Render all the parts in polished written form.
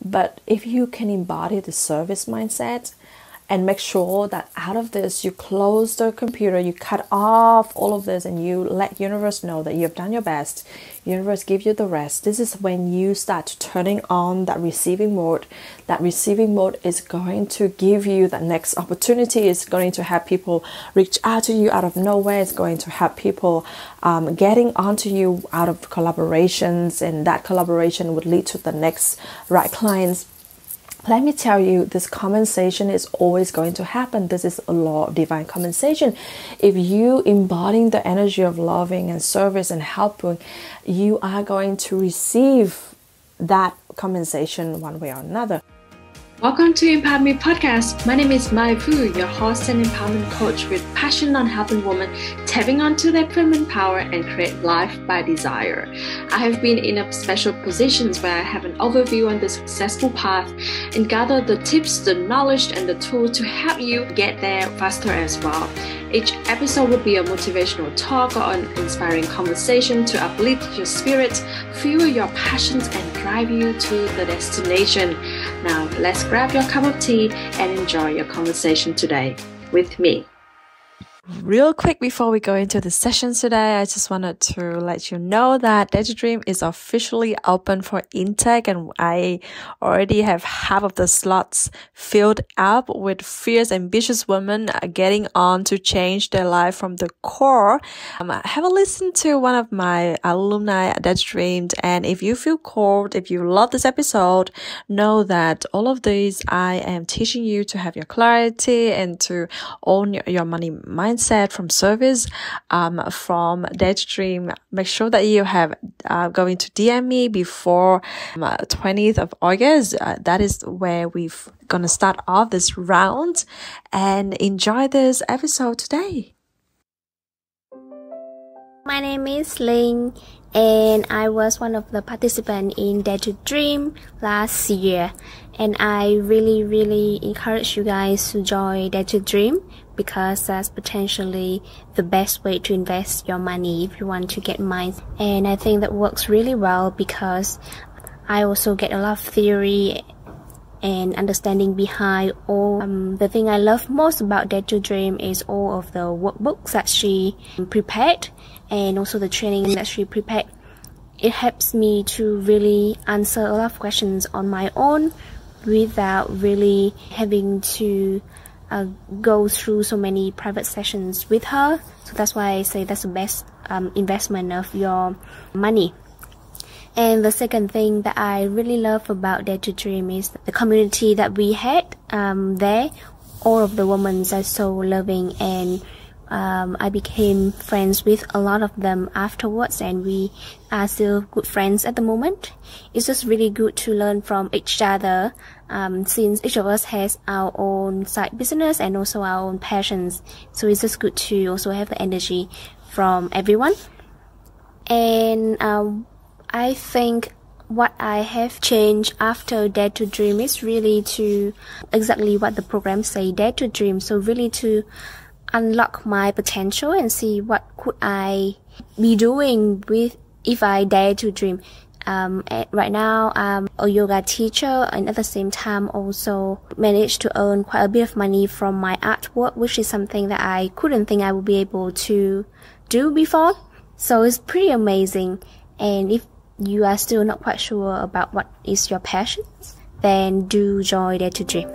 But if you can embody the service mindset and make sure that out of this you close the computer, you cut off all of this, and you let universe know that you've done your best, universe give you the rest. This is when you start turning on that receiving mode. That receiving mode is going to give you the next opportunity. It's going to have people reach out to you out of nowhere. It's going to have people getting onto you out of collaborations, and that collaboration would lead to the next right clients. Let me tell you, this compensation is always going to happen. This is a law of divine compensation. If you embody the energy of loving and service and helping, you are going to receive that compensation one way or another. Welcome to Empower Me Podcast. My name is Mai Fu, your host and empowerment coach with passion on helping women tapping onto their feminine power and create life by desire. I have been in a special positions where I have an overview on the successful path and gather the tips, the knowledge, and the tools to help you get there faster as well. Each episode will be a motivational talk or an inspiring conversation to uplift your spirit, fuel your passions, and drive you to the destination. Now, let's grab your cup of tea and enjoy your conversation today with me. Real quick before we go into the session today, I just wanted to let you know that Dare to Dream is officially open for intake, and I already have half of the slots filled up with fierce, ambitious women getting on to change their life from the core. Have a listen to one of my alumni at Dare to Dream, and if you feel called, if you love this episode, know that all of these I am teaching you to have your clarity and to own your money mindset from service from Dare to Dream. Make sure that you have going to DM me before 20th of August. That is where we're gonna start off this round, and enjoy this episode today. My name is Ling, and I was one of the participants in Dare to Dream last year, and I really encourage you guys to join Dare to Dream, because that's potentially the best way to invest your money if you want to get mine. And I think that works really well because I also get a lot of theory and understanding behind all. The thing I love most about Dare to Dream is all of the workbooks that she prepared, and also the training that she prepared. It helps me to really answer a lot of questions on my own without really having to go through so many private sessions with her. So that's why I say that's the best investment of your money. And the second thing that I really love about Dare to Dream is the community that we had there. All of the women are so loving, and I became friends with a lot of them afterwards, and we are still good friends at the moment. It's just really good to learn from each other, since each of us has our own side business and also our own passions. So it's just good to also have the energy from everyone. And I think what I have changed after Dare to Dream is really to exactly what the program say, Dare to Dream. So really to unlock my potential and see what could I be doing with if I dare to dream. Right now I'm a yoga teacher, and at the same time also managed to earn quite a bit of money from my artwork, which is something that I couldn't think I would be able to do before. So it's pretty amazing. And if you are still not quite sure about what is your passion, then do join Dare to Dream.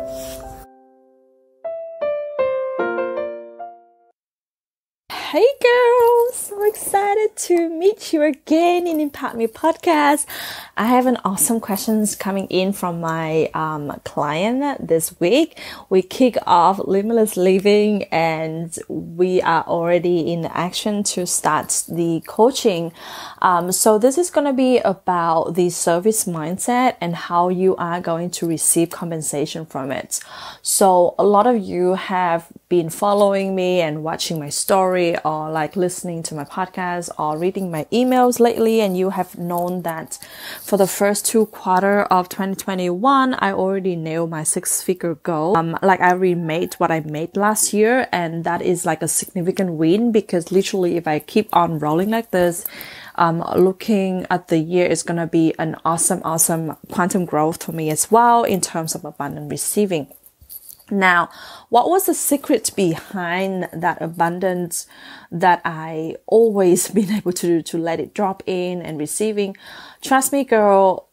Hey girls, so excited to meet you again in Empower Me Podcast. I have an awesome questions coming in from my client this week. We kick off Limitless Living, and we are already in action to start the coaching. So this is going to be about the service mindset and how you are going to receive compensation from it. So a lot of you have been following me and watching my story, or like listening to my podcast or reading my emails lately, and you have known that for the first 2 quarters of 2021, I already nailed my 6-figure goal. Like I remade what I made last year, and that is like a significant win, because literally if I keep on rolling like this, looking at the year is going to be an awesome quantum growth for me as well in terms of abundant receiving. Now, what was the secret behind that abundance that I always been able to let it drop in and receiving? Trust me, girl,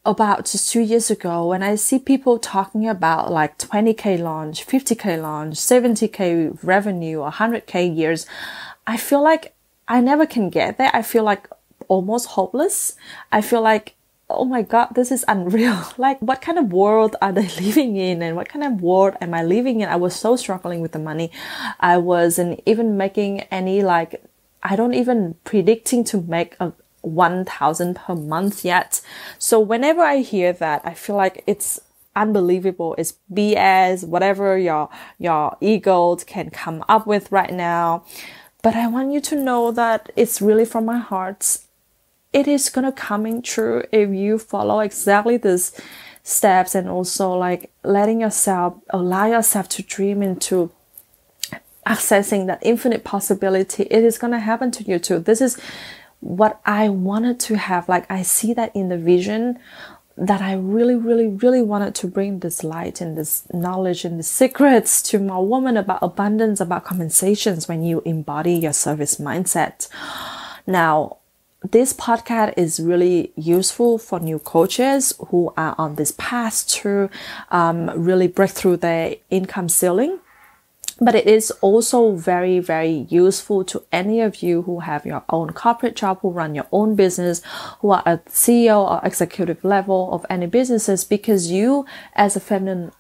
about just 2 years ago, when I see people talking about like 20K launch, 50K launch, 70K revenue, 100K years, I feel like I never can get there. I feel like almost hopeless. I feel like, oh my God, this is unreal. Like, what kind of world are they living in? And what kind of world am I living in? I was so struggling with the money. I wasn't even making any, like, I don't even predicting to make 1,000 per month yet. So whenever I hear that, I feel like it's unbelievable. It's BS, whatever your ego can come up with right now. But I want you to know that it's really from my heart. It is gonna coming true if you follow exactly these steps, and also like allow yourself to dream into accessing that infinite possibility. It is gonna happen to you too. This is what I wanted to have. Like, I see that in the vision that I really wanted to bring this light and this knowledge and the secrets to my woman about abundance, about compensations when you embody your service mindset. Now, this podcast is really useful for new coaches who are on this path to really break through their income ceiling. But it is also very useful to any of you who have your own corporate job, who run your own business, who are at CEO or executive level of any businesses, because you, as a feminine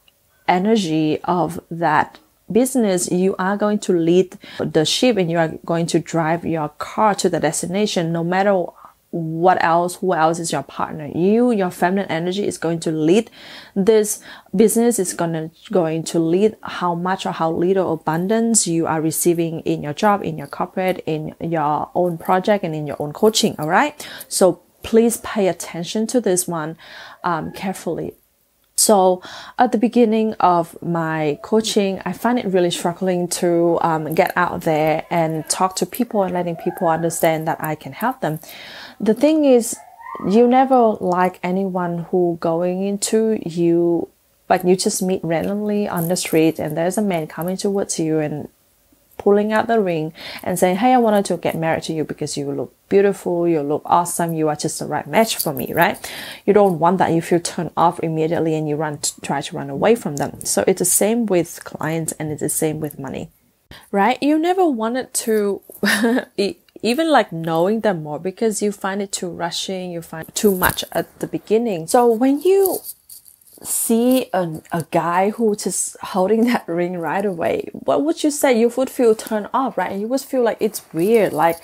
energy of that business, you are going to lead the ship and you are going to drive your car to the destination, no matter who else is your partner. Your feminine energy is going to lead this business, is going to lead how much or how little abundance you are receiving in your job, in your corporate, in your own project, and in your own coaching. All right. So please pay attention to this one carefully. So at the beginning of my coaching, I find it really struggling to get out there and talk to people and letting people understand that I can help them. The thing is, you never like anyone who going into you, like you just meet randomly on the street and there's a man coming towards you and pulling out the ring and saying, hey, I wanted to get married to you because you look beautiful, you look awesome, you are just the right match for me, right? You don't want that. You feel turned off immediately and you try to run away from them. So it's the same with clients, and it's the same with money, right? You never wanted to even like knowing them more because you find it too rushing, you find too much at the beginning. So when you see a guy who just holding that ring right away, what would you say? You would feel turned off, right? And you would feel like it's weird. Like,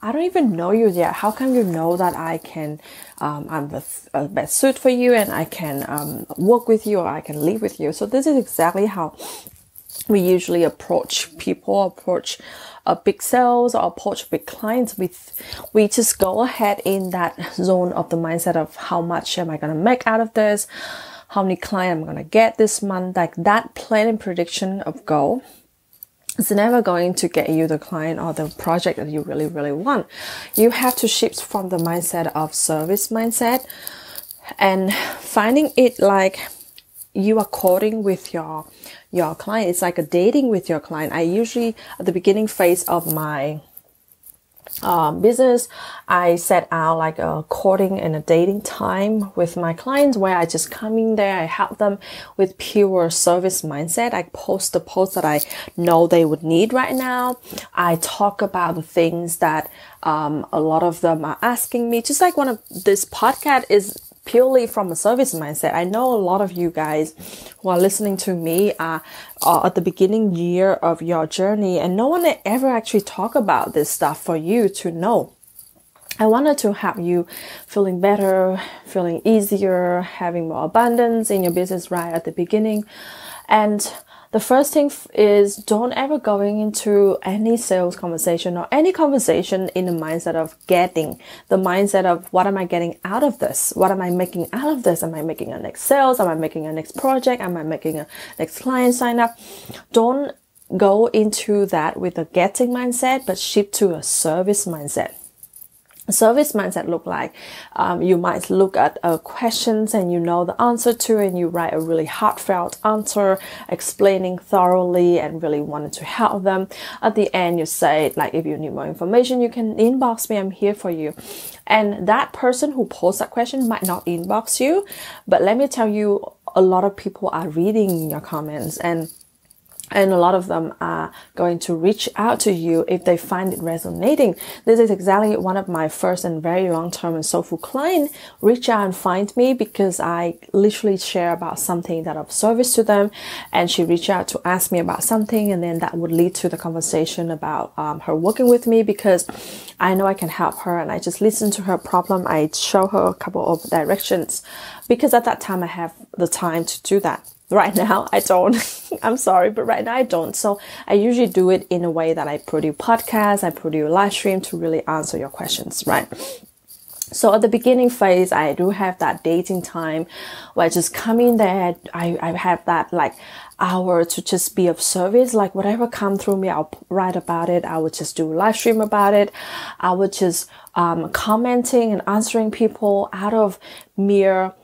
I don't even know you yet. How can you know that I can, I'm the best suit for you and I can work with you or I can live with you? So this is exactly how we usually approach people, approach big sales or approach big clients. We just go ahead in that zone of the mindset of how much am I going to make out of this? How many clients I'm going to get this month? Like that plan and prediction of goal is never going to get you the client or the project that you really want. You have to shift from the mindset of service mindset and finding it like you are courting with your client. It's like a dating with your client. I usually, at the beginning phase of my business, I set out like a courting and a dating time with my clients where I just come in there, I help them with pure service mindset. I post the posts that I know they would need right now. I talk about the things that a lot of them are asking me. Just like one of this podcast is purely from a service mindset. I know a lot of you guys who are listening to me are at the beginning year of your journey, and no one ever actually talk about this stuff for you to know. I wanted to have you feeling better, feeling easier, having more abundance in your business right at the beginning. And the first thing is, don't ever going into any sales conversation or any conversation in the mindset of getting, the mindset of what am I getting out of this? What am I making out of this? Am I making a next sales? Am I making a next project? Am I making a next client sign up? Don't go into that with a getting mindset, but shift to a service mindset. service mindset look like? You might look at questions and you know the answer to, and you write a really heartfelt answer explaining thoroughly and really wanted to help them. At the end, you say, like, if you need more information, you can inbox me, I'm here for you. And that person who posed that question might not inbox you, but let me tell you, a lot of people are reading your comments, and a lot of them are going to reach out to you if they find it resonating. This is exactly one of my first and very long-term and soulful client reach out and find me because I literally share about something that of service to them, and she reached out to ask me about something, and then that would lead to the conversation about her working with me because I know I can help her, and I just listen to her problem. I show her a couple of directions because at that time I have the time to do that. Right now, I don't. I'm sorry, but right now I don't. So I usually do it in a way that I produce podcasts, I produce live stream to really answer your questions, right? So at the beginning phase, I do have that dating time where I just come in there. I have that like hour to just be of service, like whatever come through me, I'll write about it. I would just do a live stream about it. I would just commenting and answering people out of mere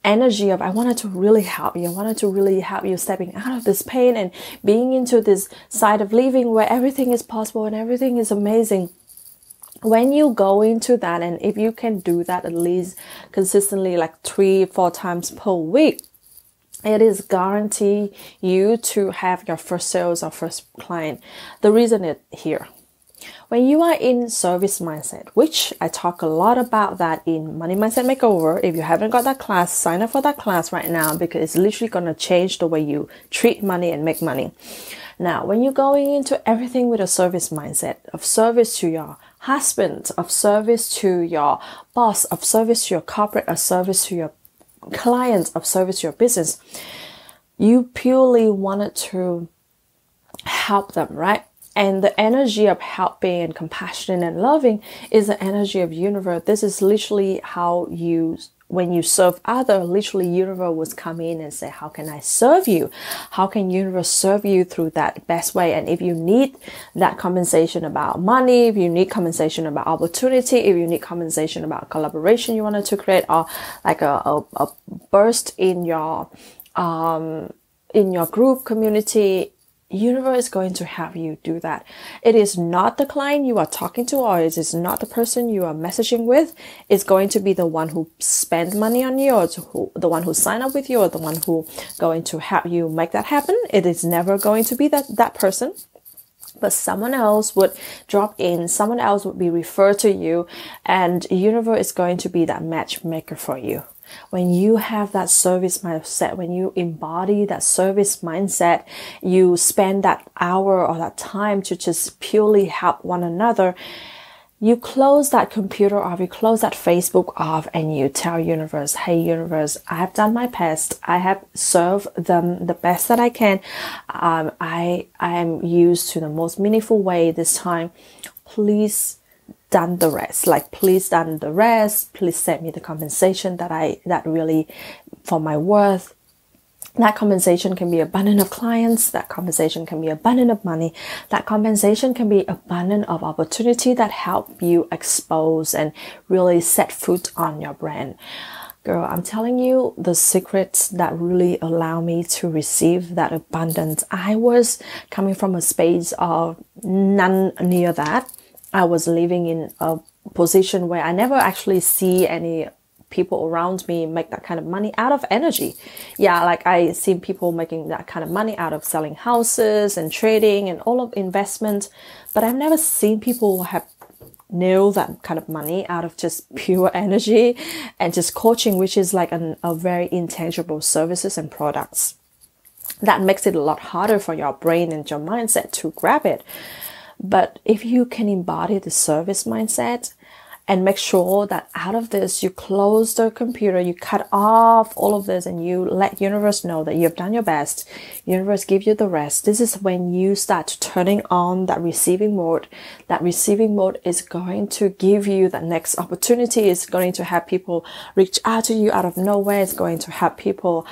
energy of I wanted to really help you. I wanted to really help you stepping out of this pain and being into this side of living where everything is possible and everything is amazing. When you go into that, and if you can do that at least consistently, like 3-4 times per week, it is guarantee you to have your first sales or first client. The reason is here. When you are in service mindset, which I talk a lot about that in Money Mindset Makeover. If you haven't got that class, sign up for that class right now because it's literally going to change the way you treat money and make money. Now, when you're going into everything with a service mindset, of service to your husband, of service to your boss, of service to your corporate, of service to your clients, of service to your business, you purely wanted to help them, right? And the energy of helping and compassion and loving is the energy of universe. This is literally how you, when you serve other, literally universe was come in and say, how can I serve you? How can universe serve you through that best way? And if you need that compensation about money, if you need compensation about opportunity, if you need compensation about collaboration you wanted to create, or like a burst in your group community, universe is going to have you do that. It is not the client you are talking to, or it is not the person you are messaging with. It's going to be the one who spend money on you, or the one who sign up with you, or the one who going to help you make that happen. It is never going to be that person. But someone else would drop in, someone else would be referred to you, and universe is going to be that matchmaker for you. When you have that service mindset, when you embody that service mindset, you spend that hour or that time to just purely help one another. You close that computer off, you close that Facebook off, and you tell universe, hey universe, I have done my best. I have served them the best that I can. I am used to the most meaningful way this time. Please done the rest. Like, please done the rest. Please send me the compensation that really for my worth. That compensation can be abundant of clients. That compensation can be abundant of money. That compensation can be abundant of opportunity that help you expose and really set foot on your brand. Girl, I'm telling you the secrets that really allow me to receive that abundance. I was coming from a space of none near that. I was living in a position where I never actually see any people around me make that kind of money out of energy. Yeah, like I seen people making that kind of money out of selling houses and trading and all of investment, but I've never seen people have nailed that kind of money out of just pure energy and just coaching, which is like a very intangible services and products. That makes it a lot harder for your brain and your mindset to grab it. But if you can embody the service mindset and make sure that out of this, you close the computer, you cut off all of this, and you let universe know that you've done your best. Universe give you the rest. This is when you start turning on that receiving mode. That receiving mode is going to give you the next opportunity. It's going to have people reach out to you out of nowhere. It's going to have people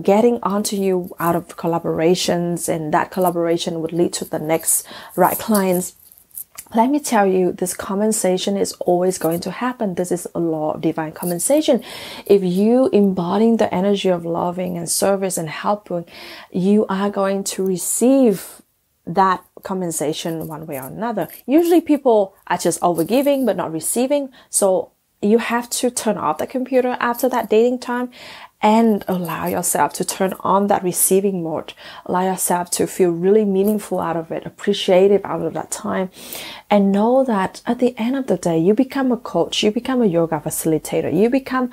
getting onto you out of collaborations, and that collaboration would lead to the next right clients. let me tell you, this compensation is always going to happen. This is a law of divine compensation. If you embody the energy of loving and service and helping, you are going to receive that compensation one way or another. Usually people are just overgiving but not receiving. So you have to turn off the computer after that dating time and allow yourself to turn on that receiving mode. Allow yourself to feel really meaningful out of it, appreciative out of that time. And know that at the end of the day, you become a coach, you become a yoga facilitator, you become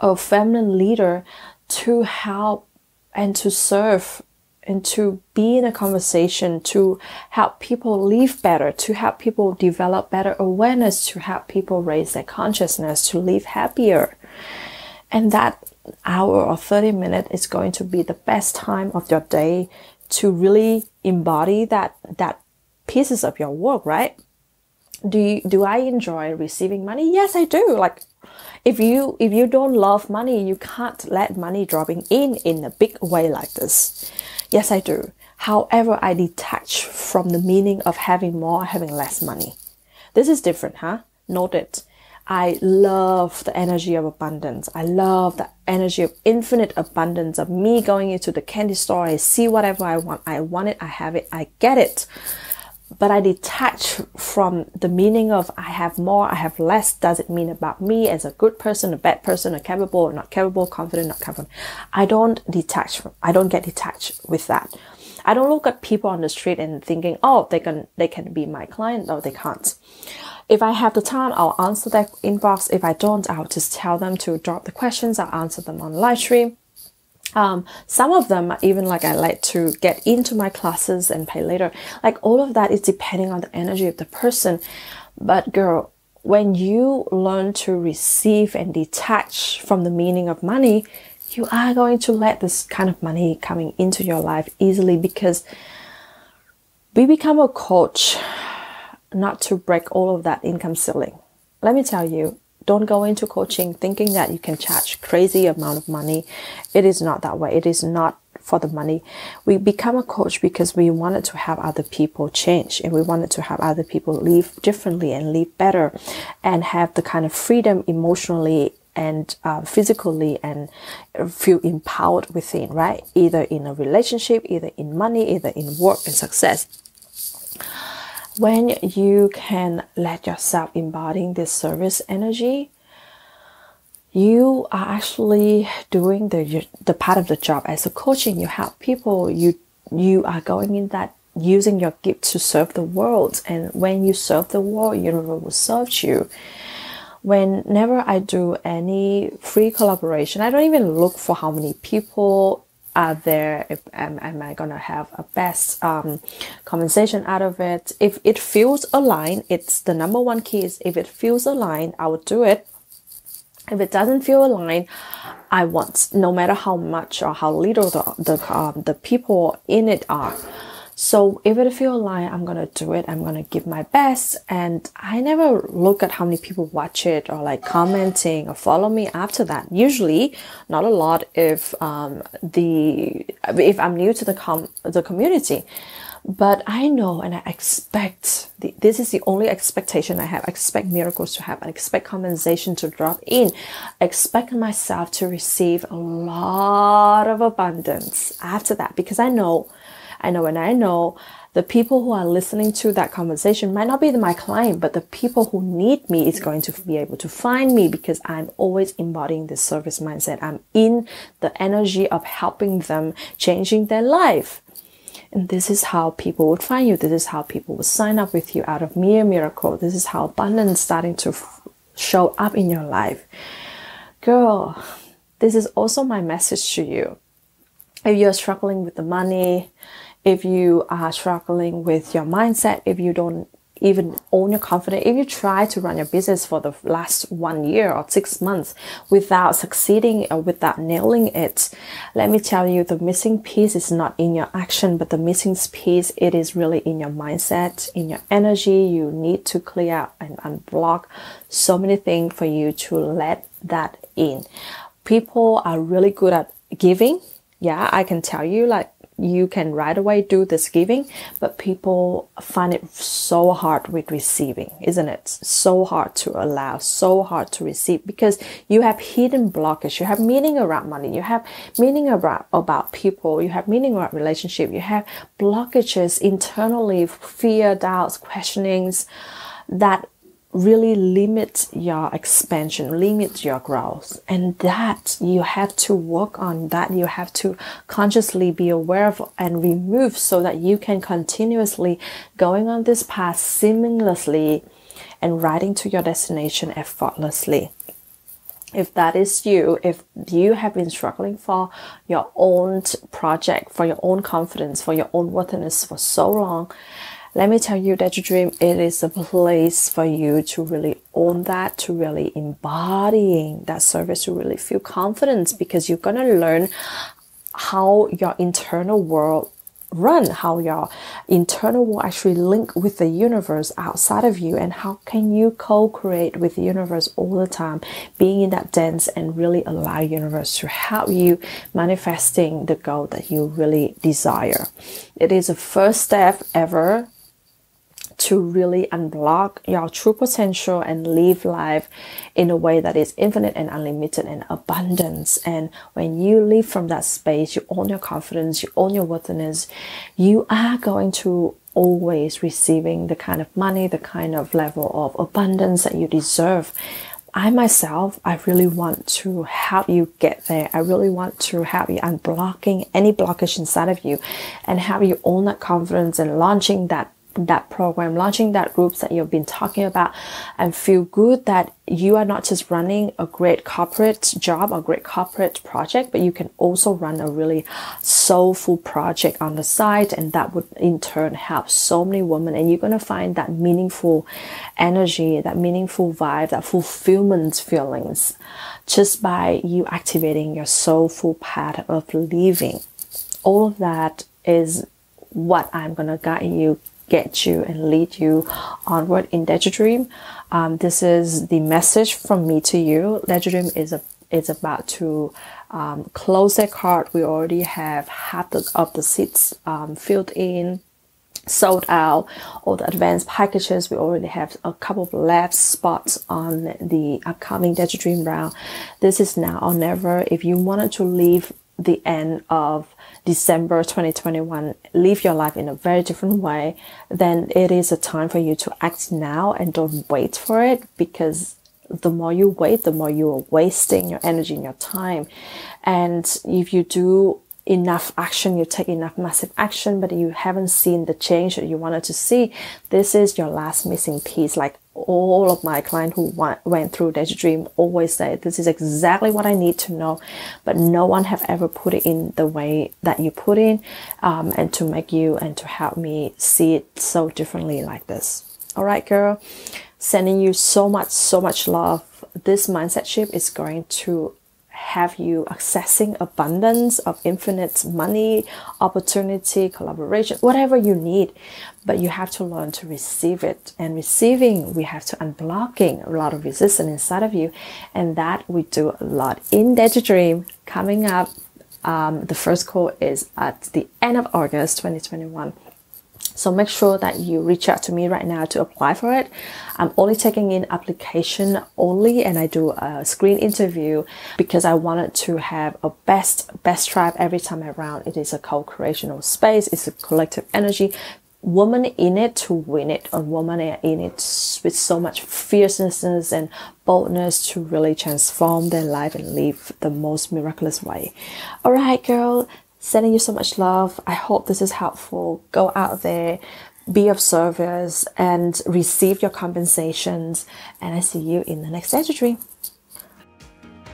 a feminine leader to help and to serve and to be in a conversation, to help people live better, to help people develop better awareness, to help people raise their consciousness, to live happier. And that hour or 30 minutes is going to be the best time of your day to really embody that pieces of your work, right? Do I enjoy receiving money? Yes, I do. Like, if you don't love money, you can't let money dropping in a big way like this. Yes, I do. However, I detach from the meaning of having more or having less money. This is different, huh? Note it. I love the energy of abundance. I love the energy of infinite abundance, of me going into the candy store. I see whatever I want. I want it. I have it. I get it. But I detach from the meaning of I have more, I have less. Does it mean about me as a good person, a bad person, a capable or not capable, confident, not confident? I don't get detached with that. I don't look at people on the street and thinking, oh, they can be my client. No, they can't. If I have the time, I'll answer their inbox. If I don't, I'll just tell them to drop the questions. I'll answer them on live stream. Some of them, even like I like to get into my classes and pay later. Like, all of that is depending on the energy of the person. But girl, when you learn to receive and detach from the meaning of money, you are going to let this kind of money coming into your life easily, because we become a coach not to break all of that income ceiling. Let me tell you, don't go into coaching thinking that you can charge crazy amount of money. It is not that way. It is not for the money. We become a coach because we wanted to have other people change, and we wanted to have other people live differently and live better and have the kind of freedom emotionally and physically, and feel empowered within, right? Either in a relationship, either in money, either in work and success. When you can let yourself embodying this service energy, you are actually doing the part of the job as a coaching. You help people. You are going in that, using your gift to serve the world. And when you serve the world, universe will serve you. Whenever I do any free collaboration, I don't even look for how many people are there. If am I gonna have a best compensation out of it? If it feels aligned, it's the number one key is if it feels aligned, I would do it. If it doesn't feel aligned, I won't, no matter how much or how little the people in it are. So if it feels aligned, I'm gonna do it. I'm gonna give my best, and I never look at how many people watch it or like commenting or follow me after that. Usually, not a lot if I'm new to the community. But I know and I expect, this is the only expectation I have. I expect miracles to happen. I expect compensation to drop in. I expect myself to receive a lot of abundance after that, because I know the people who are listening to that conversation might not be my client, but the people who need me is going to be able to find me, because I'm always embodying this service mindset. I'm in the energy of helping them, changing their life. And this is how people would find you. This is how people would sign up with you out of mere miracle. This is how abundance is starting to show up in your life. Girl, this is also my message to you. If you're struggling with the money, if you are struggling with your mindset, if you don't even own your confidence, if you try to run your business for the last 1 year or 6 months without succeeding or without nailing it, let me tell you, the missing piece is not in your action, but the missing piece, it is really in your mindset, in your energy. You need to clear out and unblock so many things for you to let that in. People are really good at giving. Yeah, I can tell you, like, you can right away do this giving, but people find it so hard with receiving, isn't it? So hard to allow, so hard to receive, because you have hidden blockage. You have meaning around money, you have meaning about people, you have meaning around relationship, you have blockages internally, fear, doubts, questionings that really limit your expansion, limit your growth. And that you have to work on, that you have to consciously be aware of and remove, so that you can continuously going on this path seamlessly and riding to your destination effortlessly. If that is you, if you have been struggling for your own project, for your own confidence, for your own worthiness for so long, let me tell you, Dare to Dream, it is a place for you to really own that, to really embodying that service, to really feel confidence, because you're going to learn how your internal world run, how your internal world actually link with the universe outside of you, and how can you co-create with the universe all the time, being in that dance and really allow universe to help you manifesting the goal that you really desire. It is a first step ever to really unblock your true potential and live life in a way that is infinite and unlimited and abundance. And when you live from that space, you own your confidence, you own your worthiness, you are going to always receiving the kind of money, the kind of level of abundance that you deserve. I myself, I really want to help you get there. I really want to help you unblocking any blockage inside of you and help you own that confidence and launching that program, launching that groups that you've been talking about, and feel good that you are not just running a great corporate job, a great corporate project, but you can also run a really soulful project on the side, and that would in turn help so many women. And you're going to find that meaningful energy, that meaningful vibe, that fulfillment feelings just by you activating your soulful path of living. All of that is what I'm going to guide you, get you and lead you onward in Dare to Dream. This is the message from me to you. Dare to Dream is about to close that card. We already have half of the seats filled in, sold out. All the advanced packages, we already have a couple of left spots on the upcoming Dare to Dream round. This is now or never. If you wanted to leave the end of December 2021, live your life in a very different way, then it is a time for you to act now and don't wait for it, because the more you wait, the more you are wasting your energy and your time. And if you do enough action, you take enough massive action, but you haven't seen the change that you wanted to see, this is your last missing piece. Like all of my clients who went through Dare to Dream always say, this is exactly what I need to know, but no one have ever put it in the way that you put in, and to make you and to help me see it so differently like this. All right, girl, sending you so much love. This mindset shift is going to have you accessing abundance of infinite money, opportunity, collaboration, whatever you need. But you have to learn to receive it. And receiving, we have to unblocking a lot of resistance inside of you. And that we do a lot in Dare to Dream. Coming up, the first call is at the end of August 2021. So make sure that you reach out to me right now to apply for it. I'm only taking in application only, and I do a screen interview because I wanted to have a best tribe every time around. It is a co-creational space. It's a collective energy. Woman in it to win it, a woman in it with so much fierceness and boldness to really transform their life and live the most miraculous way. All right, girl. Sending you so much love. I hope this is helpful. Go out there, be of service, and receive your compensations. And I see you in the next Dare to Dream.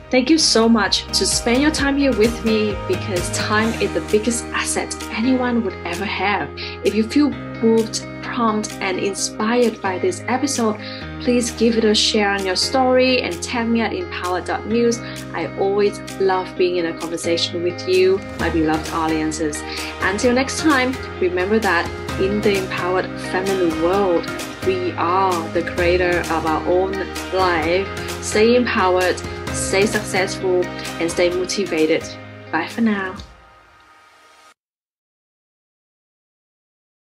Thank you so much to spend your time here with me, because time is the biggest asset anyone would ever have. If you feel moved, prompted, and inspired by this episode, please give it a share on your story and tag me at empowered.news. I always love being in a conversation with you, my beloved audiences. Until next time, remember that in the empowered feminine world, we are the creator of our own life. Stay empowered, stay successful, and stay motivated. Bye for now.